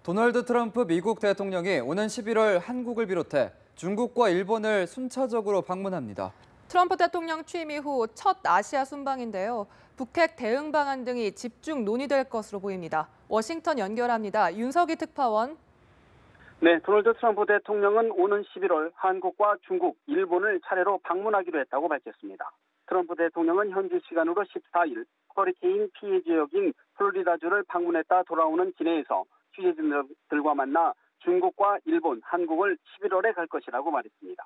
도널드 트럼프 미국 대통령이 오는 11월 한국을 비롯해 중국과 일본을 순차적으로 방문합니다. 트럼프 대통령 취임 이후 첫 아시아 순방인데요. 북핵 대응 방안 등이 집중 논의될 것으로 보입니다. 워싱턴 연결합니다. 윤석희 특파원. 네, 도널드 트럼프 대통령은 오는 11월 한국과 중국, 일본을 차례로 방문하기로 했다고 밝혔습니다. 트럼프 대통령은 현지 시간으로 14일 허리케인 피해 지역인 플로리다주를 방문했다 돌아오는 기내에서 취재진들과 만나 중국과 일본, 한국을 11월에 갈 것이라고 말했습니다.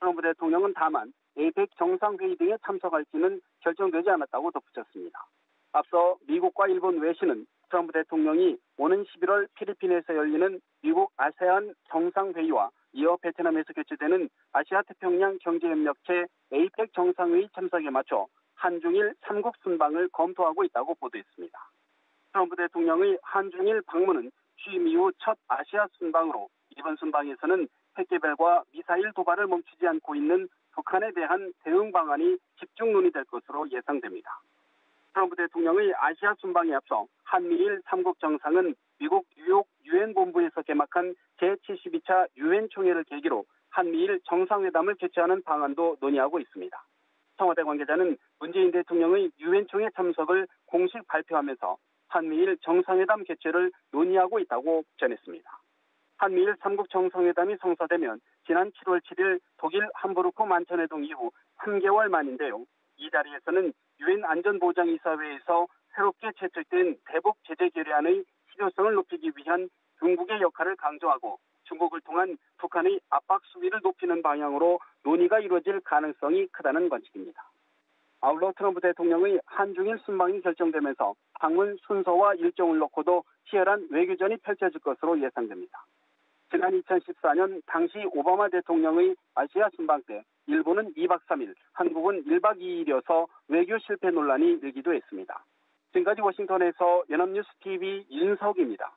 트럼프 대통령은 다만 에이펙 정상회의 등에 참석할지는 결정되지 않았다고 덧붙였습니다. 앞서 미국과 일본 외신은 트럼프 대통령이 오는 11월 필리핀에서 열리는 미국 아세안 정상회의와 이어 베트남에서 개최되는 아시아 태평양 경제협력체 에이펙 정상회의 참석에 맞춰 한중일 3국 순방을 검토하고 있다고 보도했습니다. 트럼프 대통령의 한중일 방문은 취임 이후 첫 아시아 순방으로 이번 순방에서는 핵 개발과 미사일 도발을 멈추지 않고 있는 북한에 대한 대응 방안이 집중 논의될 것으로 예상됩니다. 트럼프 대통령의 아시아 순방에 앞서 한미일 3국 정상은 미국 뉴욕 유엔 본부에서 개막한 제72차 유엔 총회를 계기로 한미일 정상회담을 개최하는 방안도 논의하고 있습니다. 청와대 관계자는 문재인 대통령의 유엔 총회 참석을 공식 발표하면서 한미일 정상회담 개최를 논의하고 있다고 전했습니다. 한미일 3국 정상회담이 성사되면 지난 7월 7일 독일 함부르크 만찬회동 이후 3개월 만인데요. 이 자리에서는 유엔 안전보장이사회에서 새롭게 채택된 대북 제재 결의안의 실효성을 높이기 위한 중국의 역할을 강조하고 중국을 통한 북한의 압박 수위를 높이는 방향으로 논의가 이루어질 가능성이 크다는 관측입니다. 아울러 트럼프 대통령의 한중일 순방이 결정되면서 방문 순서와 일정을 놓고도 치열한 외교전이 펼쳐질 것으로 예상됩니다. 지난 2014년 당시 오바마 대통령의 아시아 순방 때 일본은 2박 3일, 한국은 1박 2일이어서 외교 실패 논란이 일기도 했습니다. 지금까지 워싱턴에서 연합뉴스 TV 윤석입니다.